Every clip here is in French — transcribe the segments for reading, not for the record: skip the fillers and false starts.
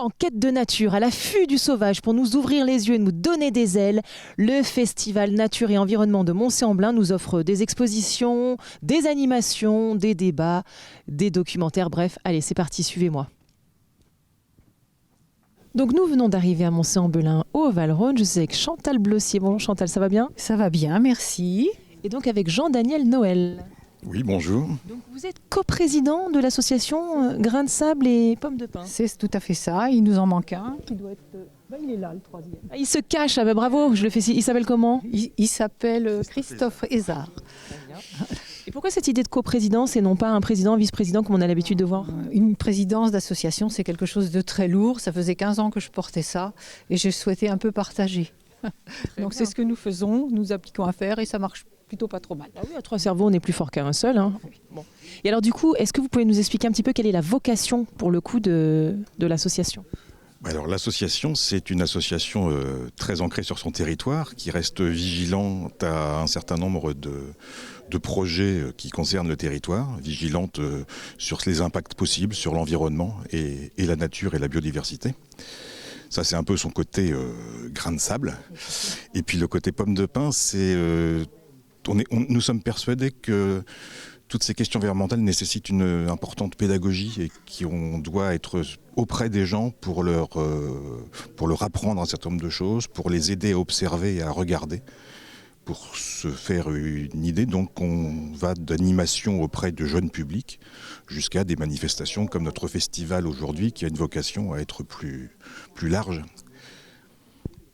En quête de nature, à l'affût du sauvage, pour nous ouvrir les yeux et nous donner des ailes, le Festival Nature et Environnement de Mont-Saint-Amblin nous offre des expositions, des animations, des débats, des documentaires. Bref, allez, c'est parti, suivez-moi. Donc nous venons d'arriver à Mont-Saint-Amblin au Val-Rhône. Je suis avec Chantal Blossier. Bonjour Chantal, ça va bien? Ça va bien, merci. Et donc avec Jean-Daniel Noël. Oui, bonjour. Donc vous êtes coprésident de l'association Grains de sable et pommes de pin. C'est tout à fait ça. Il nous en manque un qui doit être... il est là, le troisième. Ah, il se cache, ah ben bravo, je le fais. Il s'appelle comment? Il s'appelle Christophe Hézard. Et pourquoi cette idée de coprésidence et non pas un président, vice-président comme on a l'habitude de voir? Une présidence d'association, c'est quelque chose de très lourd. Ça faisait 15 ans que je portais ça et je souhaitais un peu partager. Donc c'est ce que nous faisons, nous appliquons à faire et ça marche plutôt pas trop mal. Ah oui, à trois cerveaux, on est plus fort qu'à un seul. Hein. Bon. Et alors du coup, est-ce que vous pouvez nous expliquer un petit peu quelle est la vocation pour le coup de l'association? Alors l'association, c'est une association très ancrée sur son territoire, qui reste vigilante à un certain nombre de projets qui concernent le territoire, vigilante sur les impacts possibles sur l'environnement et la nature et la biodiversité. Ça, c'est un peu son côté grain de sable. Et puis le côté pomme de pin, c'est... nous sommes persuadés que toutes ces questions environnementales nécessitent une importante pédagogie et qu'on doit être auprès des gens pour leur apprendre un certain nombre de choses, pour les aider à observer et à regarder, pour se faire une idée. Donc on va d'animation auprès de jeunes publics jusqu'à des manifestations comme notre festival aujourd'hui qui a une vocation à être plus large.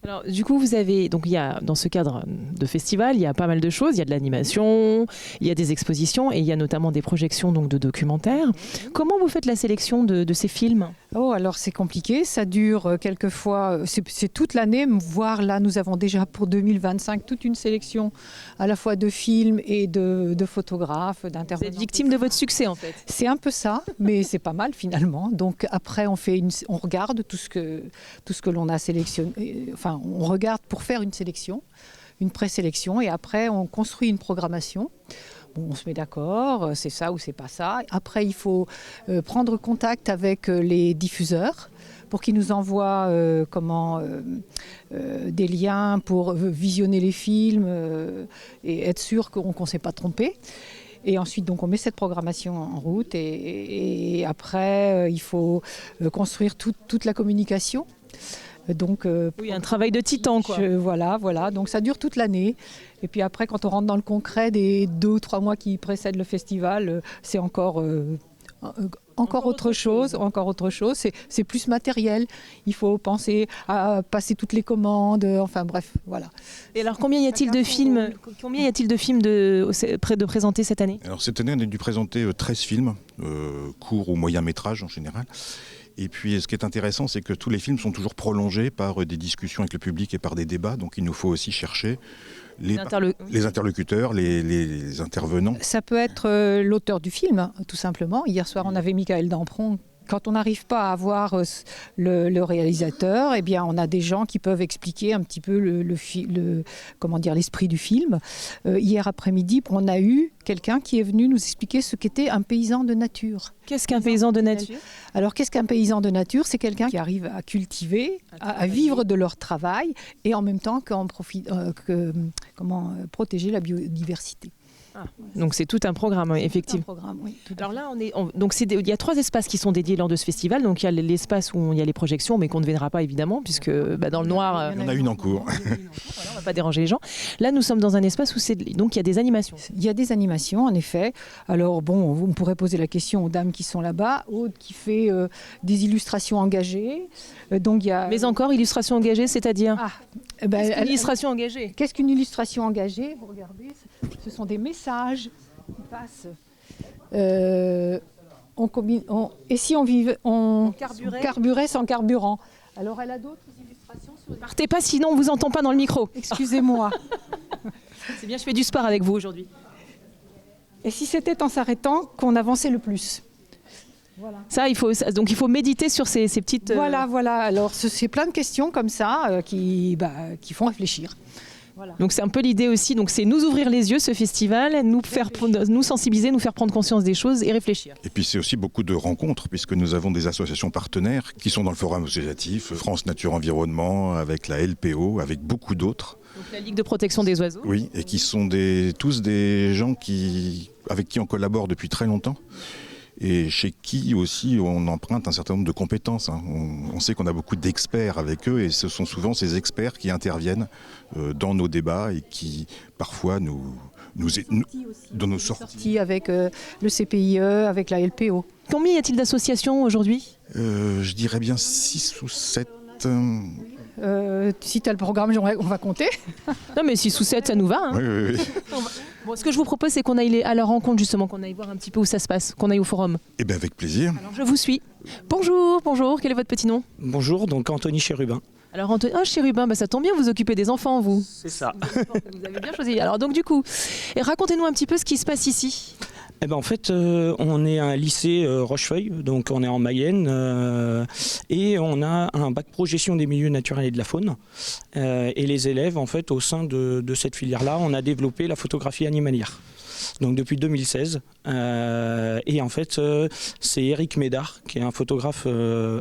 Alors, du coup, vous avez, donc il y a, dans ce cadre de festival, il y a pas mal de choses. Il y a de l'animation, il y a des expositions et il y a notamment des projections donc, de documentaires. Comment vous faites la sélection de ces films? Oh, alors c'est compliqué, ça dure quelquefois, c'est toute l'année, voire là nous avons déjà pour 2025 toute une sélection à la fois de films et de photographes, d'intervenants. Vous êtes victime de votre succès en fait. C'est un peu ça, mais c'est pas mal finalement. Donc après on regarde tout ce que l'on a sélectionné, enfin on regarde pour faire une sélection, une présélection et après on construit une programmation. Bon, on se met d'accord, c'est ça ou c'est pas ça. Après, il faut prendre contact avec les diffuseurs pour qu'ils nous envoient des liens pour visionner les films et être sûr qu'on ne s'est pas trompé. Et ensuite, donc, on met cette programmation en route et après, il faut construire toute la communication. Donc, oui, un travail de titan, quoi. Voilà. Donc ça dure toute l'année. Et puis après, quand on rentre dans le concret des 2 ou 3 mois qui précèdent le festival, c'est encore autre chose. C'est plus matériel. Il faut penser à passer toutes les commandes. Enfin bref, voilà. Et alors, combien y a-t-il de films de présenter cette année? Alors cette année, on a dû présenter 13 films, courts ou moyen métrage en général. Et puis ce qui est intéressant, c'est que tous les films sont toujours prolongés par des discussions avec le public et par des débats. Donc il nous faut aussi chercher les interlocuteurs, les intervenants. Ça peut être l'auteur du film, tout simplement. Hier soir, on avait Michael Dampron. Quand on n'arrive pas à avoir le réalisateur, eh bien, on a des gens qui peuvent expliquer un petit peu l'esprit du film. Hier après-midi, on a eu quelqu'un qui est venu nous expliquer ce qu'était un paysan de nature. Qu'est-ce qu'un paysan de nature? Alors, qu'est-ce qu'un paysan de nature? C'est quelqu'un qui arrive à cultiver, à vivre de leur travail et en même temps protéger la biodiversité. Ah, donc c'est tout un programme, effectivement. Oui, alors là, il y a 3 espaces qui sont dédiés lors de ce festival. Donc il y a l'espace où il y a les projections, mais qu'on ne verra pas évidemment, puisque dans le noir... Il y en a une en cours. Voilà, on ne va pas déranger les gens. Là, nous sommes dans un espace où donc il y a des animations. Il y a des animations, en effet. Alors bon, on pourrait poser la question aux dames qui sont là-bas. Aude qui fait des illustrations engagées. Donc, il y a... Mais encore, illustration engagée, c'est-à-dire qu'est-ce qu'une illustration engagée? Qu'est-ce qu'une illustration engagée? Vous regardez, ce sont des messages qui passent. Et si on carburait sans carburant? Alors, elle a d'autres illustrations. Partez pas, sinon on vous entend pas dans le micro. Excusez-moi. C'est bien, je fais du sport avec vous aujourd'hui. Et si c'était en s'arrêtant qu'on avançait le plus? Voilà. Ça, il faut méditer sur ces petites... Voilà. Alors, c'est plein de questions comme ça qui font réfléchir. Voilà. Donc c'est un peu l'idée aussi, donc c'est nous ouvrir les yeux, ce festival, nous sensibiliser, nous faire prendre conscience des choses et réfléchir. Et puis c'est aussi beaucoup de rencontres, puisque nous avons des associations partenaires qui sont dans le forum associatif, France Nature Environnement, avec la LPO, avec beaucoup d'autres. Donc la Ligue de protection des oiseaux. Oui, et qui sont tous des gens avec qui on collabore depuis très longtemps. Et chez qui aussi on emprunte un certain nombre de compétences. On sait qu'on a beaucoup d'experts avec eux et ce sont souvent ces experts qui interviennent dans nos débats et qui parfois nous dans nos sorties. Avec le CPIE, avec la LPO. Combien y a-t-il d'associations aujourd'hui ? Je dirais bien 6 ou 7. Si tu as le programme, on va compter. Non mais 6 ou 7, ça nous va. Hein. Oui. Bon, ce que je vous propose, c'est qu'on aille à leur rencontre justement, qu'on aille voir un petit peu où ça se passe, qu'on aille au forum. Eh bien avec plaisir. Alors je vous suis. Bonjour, quel est votre petit nom ? Bonjour, donc Anthony Chérubin. Alors Anthony, Chérubin, ça tombe bien, vous occupez des enfants, vous. C'est ça. Vous avez bien choisi. Alors donc du coup, racontez-nous un petit peu ce qui se passe ici. Eh ben, en fait, on est un lycée Rochefeuille, donc on est en Mayenne, et on a un bac pro gestion des milieux naturels et de la faune. Et les élèves, en fait, au sein de cette filière-là, on a développé la photographie animalière. Donc depuis 2016. Et en fait, c'est Eric Médard, qui est un photographe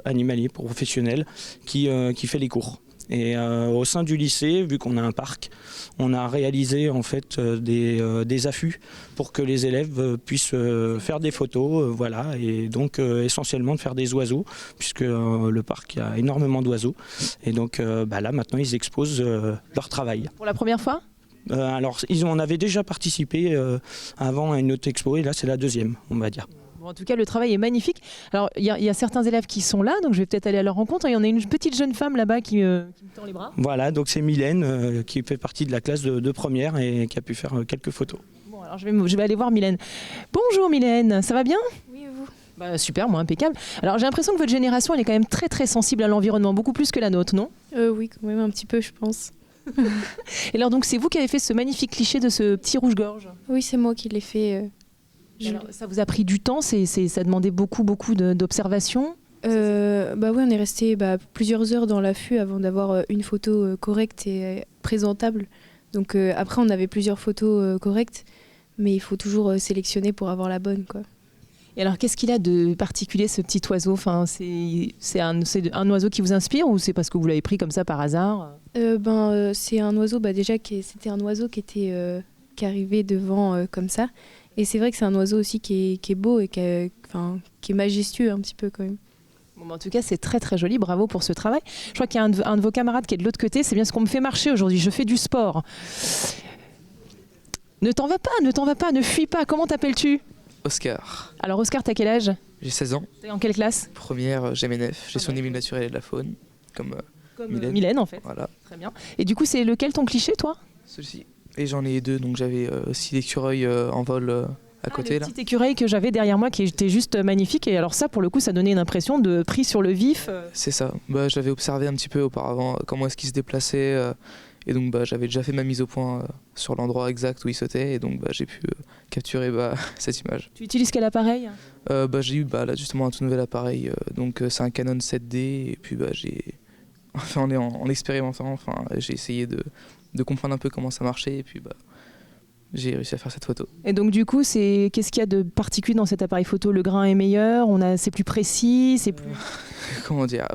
animalier professionnel, qui fait les cours. Et au sein du lycée, vu qu'on a un parc, on a réalisé en fait des affûts pour que les élèves puissent faire des photos, voilà, et donc essentiellement de faire des oiseaux, puisque le parc il y a énormément d'oiseaux. Et donc là maintenant ils exposent leur travail. Pour la première fois ? Alors on avait déjà participé avant à une autre expo et là c'est la deuxième, on va dire. Bon, en tout cas, le travail est magnifique. Alors, il y a certains élèves qui sont là, donc je vais peut-être aller à leur rencontre. Il y en a une petite jeune femme là-bas qui me tend les bras. Voilà, donc c'est Mylène qui fait partie de la classe de première et qui a pu faire quelques photos. Bon, alors je vais aller voir Mylène. Bonjour Mylène, ça va bien ? Oui, et vous ? Super, moi impeccable. Alors j'ai l'impression que votre génération, elle est quand même très très sensible à l'environnement, beaucoup plus que la nôtre, non ? Oui, quand même un petit peu, je pense. Et alors donc c'est vous qui avez fait ce magnifique cliché de ce petit rouge-gorge ? Oui, c'est moi qui l'ai fait. Alors, ça vous a pris du temps, ça demandait beaucoup d'observation ? Oui, on est resté plusieurs heures dans l'affût avant d'avoir une photo correcte et présentable. Donc après, on avait plusieurs photos correctes, mais il faut toujours sélectionner pour avoir la bonne, quoi. Et alors, qu'est-ce qu'il a de particulier, ce petit oiseau ? Enfin, c'est un oiseau qui vous inspire ou c'est parce que vous l'avez pris comme ça par hasard ? C'est un oiseau, c'était un oiseau qui arrivait devant comme ça. Et c'est vrai que c'est un oiseau aussi qui est beau et qui est majestueux un petit peu quand même. Bon, en tout cas, c'est très très joli, bravo pour ce travail. Je crois qu'il y a un de vos camarades qui est de l'autre côté, c'est bien ce qu'on me fait marcher aujourd'hui, je fais du sport. Ne t'en vas pas, ne fuis pas, comment t'appelles-tu ? Oscar. Alors Oscar, t'as quel âge ? J'ai 16 ans. T'es en quelle classe ? Première GMNF, gestion des milieux naturels et de la faune, comme Mylène en fait. Voilà. Très bien. Et du coup, c'est lequel ton cliché, toi ? Celui-ci. Et j'en ai deux, donc j'avais aussi l'écureuil en vol à côté. Le là. petit écureuil que j'avais derrière moi qui était juste magnifique. Et alors ça, pour le coup, ça donnait une impression de pris sur le vif. C'est ça. J'avais observé un petit peu auparavant comment est-ce qu'il se déplaçait. Et donc j'avais déjà fait ma mise au point sur l'endroit exact où il sautait. Et donc j'ai pu capturer cette image. Tu utilises quel appareil ? J'ai eu là, justement un tout nouvel appareil. Donc c'est un Canon 7D. Et puis en expérimentant, j'ai essayé de comprendre un peu comment ça marchait. Et puis j'ai réussi à faire cette photo. Et donc du coup, qu'est-ce qu'il y a de particulier dans cet appareil photo ? Le grain est meilleur, c'est plus précis, c'est plus... Comment dire ?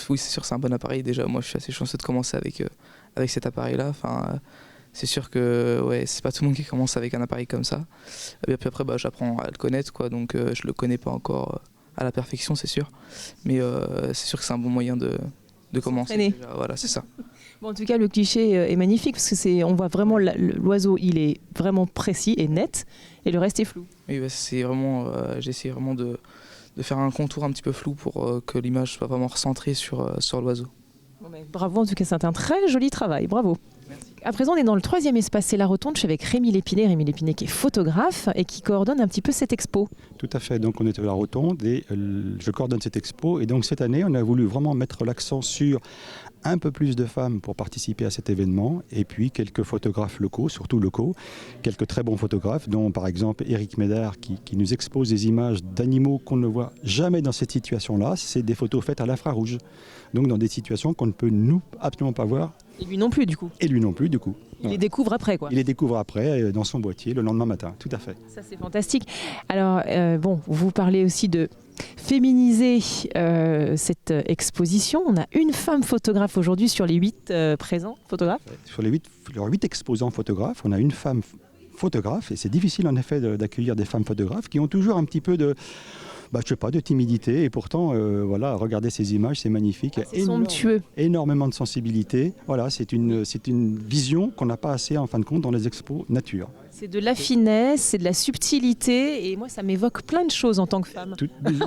Oui, c'est sûr, c'est un bon appareil déjà. Moi, je suis assez chanceux de commencer avec cet appareil-là. C'est sûr que c'est pas tout le monde qui commence avec un appareil comme ça. Et puis après, j'apprends à le connaître, quoi. Donc je le connais pas encore à la perfection, c'est sûr. Mais c'est sûr que c'est un bon moyen de commencer. Déjà. Voilà, c'est ça. Bon, en tout cas, le cliché est magnifique parce que on voit vraiment l'oiseau, il est vraiment précis et net, et le reste est flou. Oui, c'est vraiment, j'ai essayé vraiment de faire un contour un petit peu flou pour que l'image soit vraiment recentrée sur l'oiseau. Bon, bravo, en tout cas, c'est un très joli travail, bravo. Merci. À présent, on est dans le 3e espace, c'est la Rotonde. Je suis avec Rémi Lépiné qui est photographe et qui coordonne un petit peu cette expo. Tout à fait, donc on est à la Rotonde et je coordonne cette expo. Et donc cette année, on a voulu vraiment mettre l'accent sur un peu plus de femmes pour participer à cet événement et puis quelques photographes locaux, surtout locaux, quelques très bons photographes, dont par exemple Eric Médard qui nous expose des images d'animaux qu'on ne voit jamais dans cette situation-là. C'est des photos faites à l'infrarouge, donc dans des situations qu'on ne peut nous absolument pas voir Et lui non plus, du coup. Et lui non plus, du coup. Il Voilà. les découvre après, quoi. Il les découvre après dans son boîtier le lendemain matin, tout à fait. Ça, c'est fantastique. Alors, bon, vous parlez aussi de féminiser cette exposition. On a une femme photographe aujourd'hui sur les 8 présents photographes. Sur les 8 exposants photographes, on a une femme photographe et c'est difficile en effet d'accueillir des femmes photographes qui ont toujours un petit peu de timidité et pourtant voilà, regardez ces images, c'est magnifique. C'est somptueux. Énormément de sensibilité. Voilà, c'est une vision qu'on n'a pas assez en fin de compte dans les expos nature. C'est de la finesse, c'est de la subtilité et moi ça m'évoque plein de choses en tant que femme.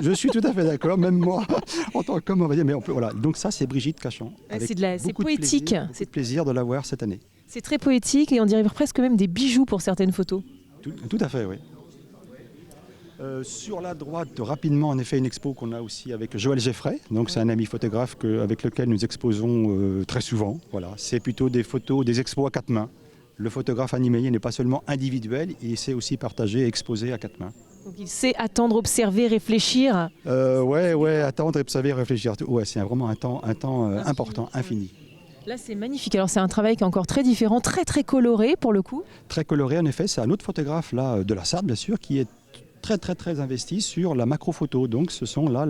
Je suis tout à fait d'accord, même moi en tant qu'homme on va dire, mais voilà. Donc ça c'est Brigitte Cachan. C'est poétique. C'est plaisir de la voir cette année. C'est très poétique et on dirait presque même des bijoux pour certaines photos. Tout à fait, oui. Sur la droite, rapidement, en effet, une expo qu'on a aussi avec Joël Geffray. Donc, c'est un ami photographe avec lequel nous exposons très souvent. Voilà. C'est plutôt des photos, des expos à 4 mains. Le photographe animalier n'est pas seulement individuel, il sait aussi partager et exposer à 4 mains. Donc, il sait attendre, observer, réfléchir. Ouais, attendre, observer, réfléchir. Ouais, c'est vraiment un temps important, infini. Là, c'est magnifique. Alors, c'est un travail qui est encore très différent, très très coloré pour le coup. Très coloré, en effet. C'est un autre photographe là, de la Sarthe, bien sûr, qui est très investi sur la macro-photo. Donc, ce sont là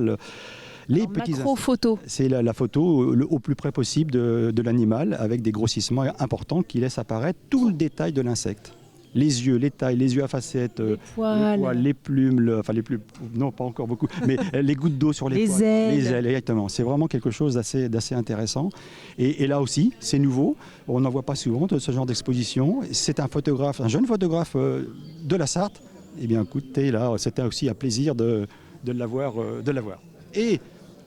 les petits macro-photo. C'est la photo au plus près possible de l'animal, avec des grossissements importants qui laissent apparaître tout le détail de l'insecte. Les yeux, les tailles, les yeux à facettes, les poils, les plumes, non pas encore beaucoup, mais les gouttes d'eau sur les poils, ailes. les ailes, exactement. C'est vraiment quelque chose d'assez intéressant. Et là aussi, c'est nouveau. On n'en voit pas souvent de ce genre d'exposition. C'est un jeune photographe de la Sarthe. Eh bien, écoutez, là, c'était aussi un plaisir de l'avoir. Et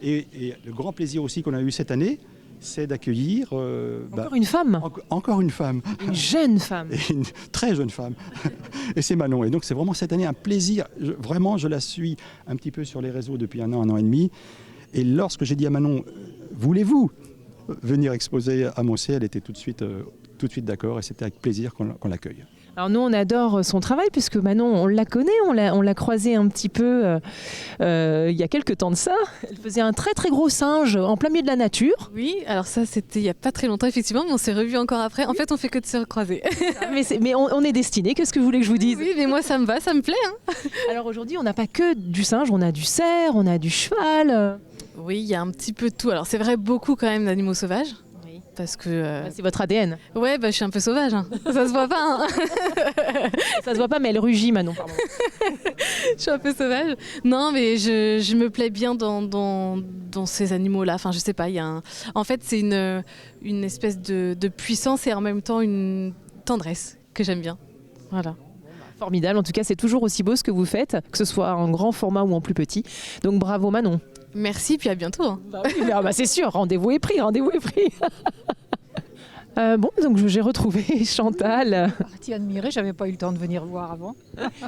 le grand plaisir aussi qu'on a eu cette année, c'est d'accueillir encore une femme. Encore une femme. Une jeune femme. Et une très jeune femme. Et c'est Manon. Et donc c'est vraiment cette année un plaisir. Vraiment, je la suis un petit peu sur les réseaux depuis un an et demi. Et lorsque j'ai dit à Manon, voulez-vous venir exposer à Moncey, elle était tout de suite d'accord et c'était avec plaisir qu'on l'accueille. Alors nous, on adore son travail puisque Manon, on la connaît, on l'a croisée un petit peu il y a quelques temps de ça. Elle faisait un très très gros singe en plein milieu de la nature. Oui, alors ça c'était il n'y a pas très longtemps effectivement, mais on s'est revus encore après. En fait, on fait que de se recroiser. mais on est destinés, qu'est-ce que vous voulez que je vous dise? Oui, mais moi ça me va, ça me plaît. Hein. Alors aujourd'hui, on n'a pas que du singe, on a du cerf, on a du cheval. Oui, il y a un petit peu de tout. Alors c'est vrai, beaucoup quand même d'animaux sauvages. Parce que c'est votre ADN. Ouais, je suis un peu sauvage. Hein. Ça se voit pas. Hein. Ça se voit pas, mais elle rugit, Manon. Pardon. Je suis un peu sauvage. Non, mais je me plais bien dans ces animaux-là. Enfin, je sais pas. En fait, c'est une espèce de puissance et en même temps une tendresse que j'aime bien. Voilà. Formidable. En tout cas, c'est toujours aussi beau ce que vous faites, que ce soit en grand format ou en plus petit. Donc bravo, Manon. Merci, puis à bientôt. Hein. C'est sûr, rendez-vous est pris. Bon, donc j'ai retrouvé Chantal. Partie admirée, j'avais pas eu le temps de venir voir avant.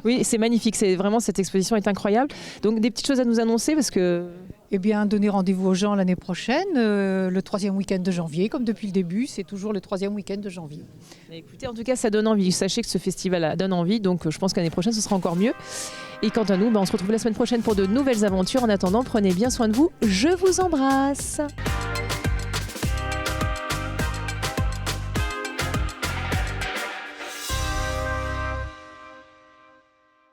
Oui, c'est magnifique, cette exposition est incroyable. Donc des petites choses à nous annoncer parce que... Eh bien, donner rendez-vous aux gens l'année prochaine, le 3e week-end de janvier, comme depuis le début, c'est toujours le 3e week-end de janvier. Écoutez, en tout cas, ça donne envie. Sachez que ce festival donne envie, donc je pense qu'année prochaine, ce sera encore mieux. Et quant à nous, on se retrouve la semaine prochaine pour de nouvelles aventures. En attendant, prenez bien soin de vous. Je vous embrasse.